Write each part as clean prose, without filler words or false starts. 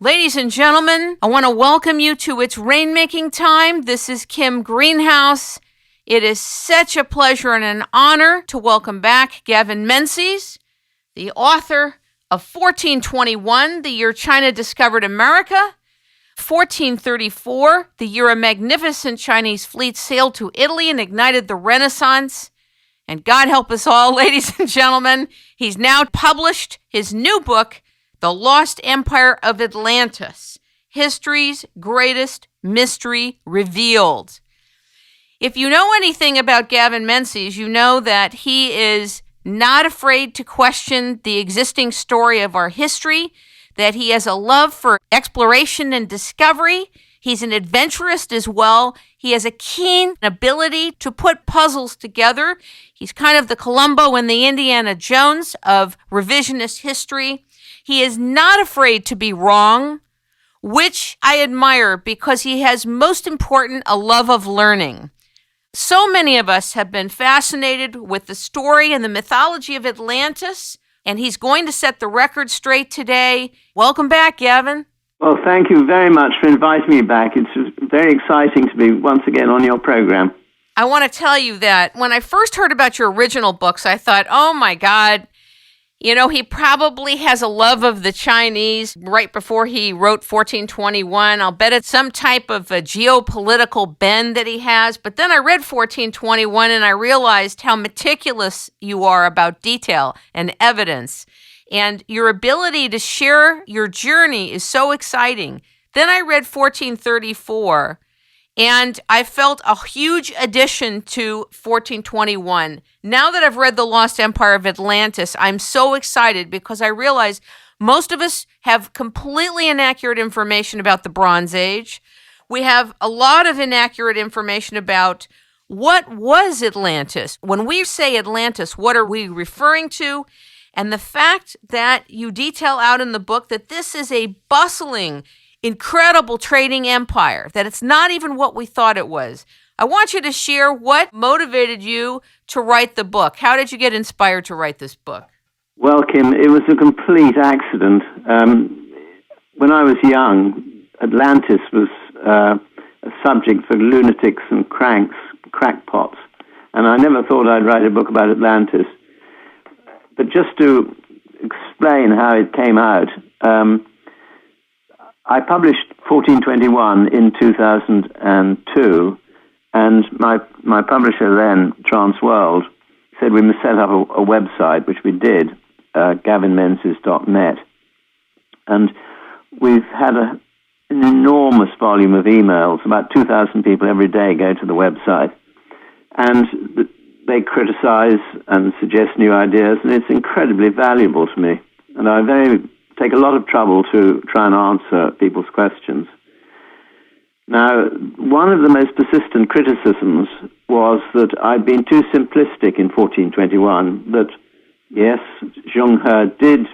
Ladies and gentlemen, I want to welcome you to It's Rainmaking Time. This is Kim Greenhouse. It is such a pleasure and an honor to welcome back Gavin Menzies, the author of 1421, the year China discovered America, 1434, the year a magnificent Chinese fleet sailed to Italy and ignited the Renaissance. And God help us all, ladies and gentlemen, he's now published his new book, The Lost Empire of Atlantis, History's Greatest Mystery Revealed. If you know anything about Gavin Menzies, you know that he is not afraid to question the existing story of our history, that he has a love for exploration and discovery. He's an adventurist as well. He has a keen ability to put puzzles together. He's kind of the Columbo and the Indiana Jones of revisionist history. He is not afraid to be wrong, which I admire because he has, most important, a love of learning. So many of us have been fascinated with the story and the mythology of Atlantis, and he's going to set the record straight today. Welcome back, Gavin. Well, thank you very much for inviting me back. It's very exciting to be once again on your program. I want to tell you that when I first heard about your original books, I thought, oh my God, you know, he probably has a love of the Chinese right before he wrote 1421. I'll bet it's some type of a geopolitical bend that he has. But then I read 1421 and I realized how meticulous you are about detail and evidence. And your ability to share your journey is so exciting. Then I read 1434, and I felt a huge addition to 1421. Now that I've read The Lost Empire of Atlantis, I'm so excited because I realize most of us have completely inaccurate information about the Bronze Age. We have a lot of inaccurate information about what was Atlantis. When we say Atlantis, what are we referring to? And the fact that you detail out in the book that this is a bustling, incredible trading empire, that it's not even what we thought it was. I want you to share what motivated you to write the book. How did you get inspired to write this book? Well, Kim, it was a complete accident. When I was young, Atlantis was a subject for lunatics and crackpots, and I never thought I'd write a book about Atlantis. But just to explain how it came out, I published 1421 in 2002, and my publisher then, Transworld, said we must set up a website, which we did, gavinmenzies.net. And we've had an enormous volume of emails. About 2,000 people every day go to the website. And they criticize and suggest new ideas, and it's incredibly valuable to me. And I take a lot of trouble to try and answer people's questions. Now, one of the most persistent criticisms was that I'd been too simplistic in 1421, that, yes, Zheng He did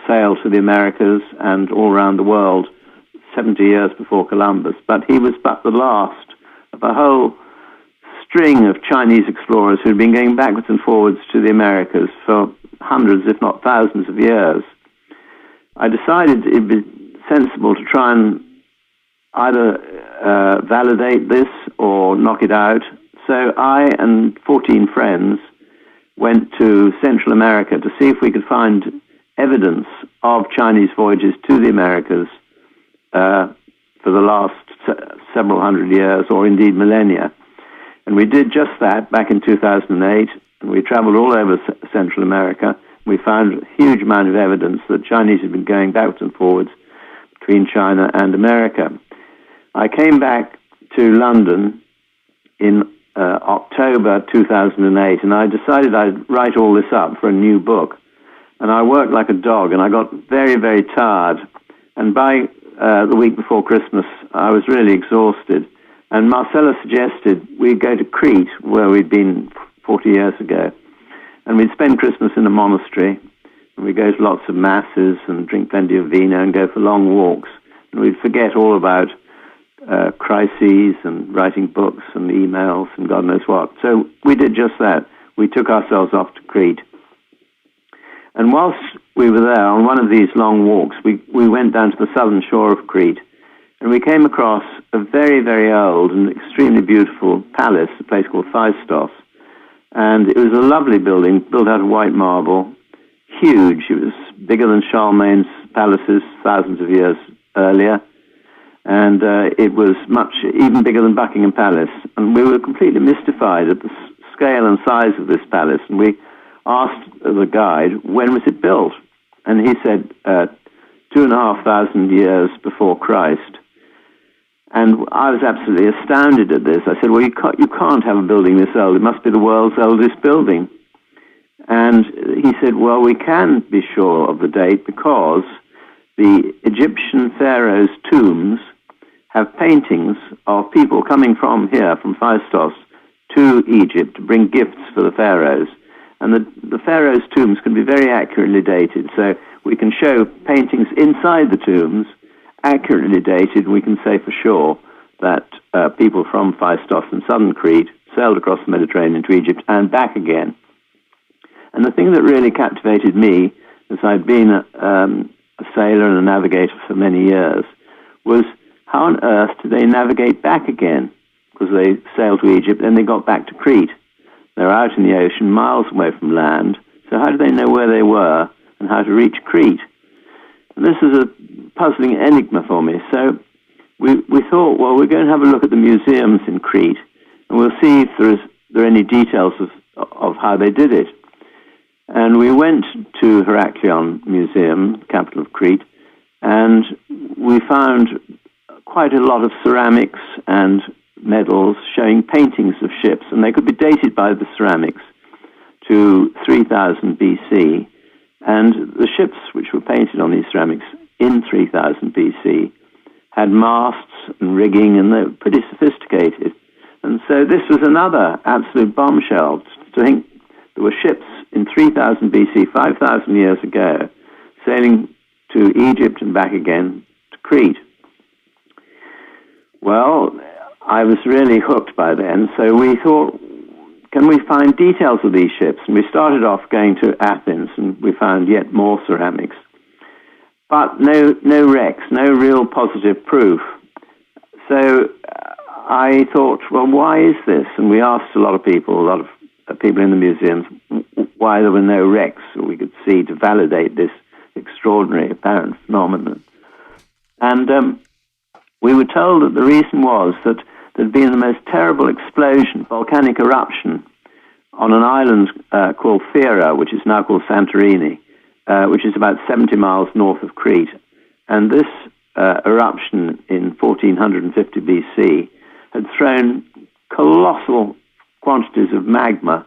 sail to the Americas and all around the world 70 years before Columbus, but he was but the last of a whole string of Chinese explorers who'd been going backwards and forwards to the Americas for hundreds, if not thousands of years. I decided it'd be sensible to try and either validate this or knock it out. So I and 14 friends went to Central America to see if we could find evidence of Chinese voyages to the Americas for the last several hundred years, or indeed millennia. And we did just that back in 2008, and we traveled all over Central America. We found a huge amount of evidence that Chinese had been going backwards and forwards between China and America. I came back to London in October 2008, and I decided I'd write all this up for a new book. And I worked like a dog, and I got very, very tired. And by the week before Christmas, I was really exhausted. And Marcella suggested we go to Crete, where we'd been 40 years ago. And we'd spend Christmas in a monastery. And we'd go to lots of masses and drink plenty of vino and go for long walks. And we'd forget all about crises and writing books and emails and God knows what. So we did just that. We took ourselves off to Crete. And whilst we were there on one of these long walks, we went down to the southern shore of Crete, and we came across a very, very old and extremely beautiful palace, a place called Phaestos. And it was a lovely building, built out of white marble, huge. It was bigger than Charlemagne's palaces thousands of years earlier. And it was even bigger than Buckingham Palace. And we were completely mystified at the scale and size of this palace. And we asked the guide, when was it built? And he said, 2,500 years before Christ. And I was absolutely astounded at this. I said, well, you can't have a building this old. It must be the world's oldest building. And he said, well, we can be sure of the date because the Egyptian pharaohs' tombs have paintings of people coming from here, from Phaestos, to Egypt to bring gifts for the pharaohs. And the pharaohs' tombs can be very accurately dated. So we can show paintings inside the tombs accurately dated. We can say for sure that people from Phaestos and southern Crete sailed across the Mediterranean to Egypt and back again. And the thing that really captivated me, as I'd been a sailor and a navigator for many years, was how on earth did they navigate back again? Because they sailed to Egypt and they got back to Crete. They're out in the ocean, miles away from land. So how did they know where they were and how to reach Crete? And this is a puzzling enigma for me. So we thought, well, we're going to have a look at the museums in Crete, and we'll see if there are any details of how they did it. And we went to Heraklion Museum, the capital of Crete, and we found quite a lot of ceramics and medals showing paintings of ships, and they could be dated by the ceramics to 3000 BC. And the ships which were painted on these ceramics in 3000 BC had masts and rigging, and they were pretty sophisticated. And so this was another absolute bombshell to think there were ships in 3000 BC, 5,000 years ago, sailing to Egypt and back again to Crete. Well, I was really hooked by then, so we thought, can we find details of these ships? And we started off going to Athens, and we found yet more ceramics. But no wrecks, no real positive proof. So I thought, well, why is this? And we asked a lot of people in the museums, why there were no wrecks that we could see to validate this extraordinary apparent phenomenon. And we were told that the reason was that there'd been the most terrible explosion, volcanic eruption, on an island called Thera, which is now called Santorini, which is about 70 miles north of Crete. And this eruption in 1450 BC had thrown colossal quantities of magma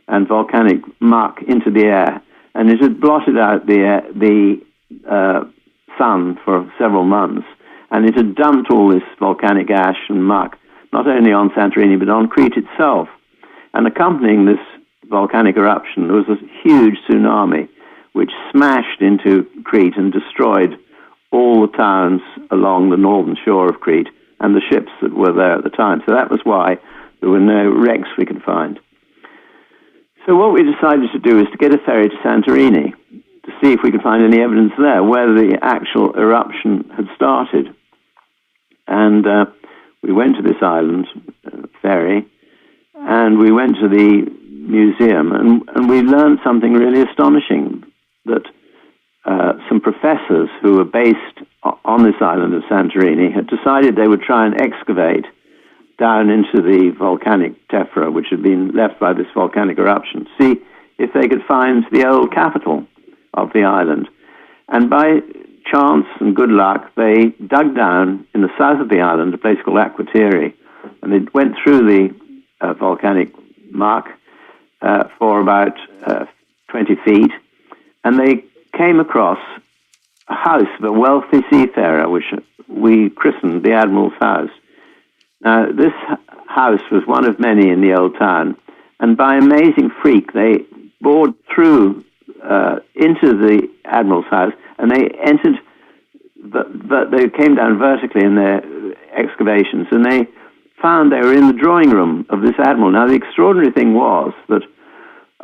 and volcanic muck into the air, and it had blotted out the sun for several months, and it had dumped all this volcanic ash and muck, not only on Santorini, but on Crete itself. And accompanying this volcanic eruption, there was a huge tsunami which smashed into Crete and destroyed all the towns along the northern shore of Crete and the ships that were there at the time. So that was why there were no wrecks we could find. So what we decided to do is to get a ferry to Santorini to see if we could find any evidence there where the actual eruption had started. And we went to this island, ferry, and we went to the museum, and we learned something really astonishing, that some professors who were based on this island of Santorini had decided they would try and excavate down into the volcanic tephra, which had been left by this volcanic eruption, see if they could find the old capital of the island. And by chance and good luck, they dug down in the south of the island, a place called Akrotiri, and they went through the volcanic muck for about 20 feet, and they came across a house of a wealthy seafarer, which we christened the Admiral's House. Now, this house was one of many in the old town, and by amazing freak, they bored through into the Admiral's House, and they entered, they came down vertically in their excavations, and they found they were in the drawing room of this admiral. Now, the extraordinary thing was that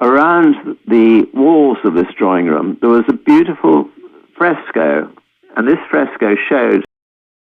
around the walls of this drawing room, there was a beautiful fresco, and this fresco showed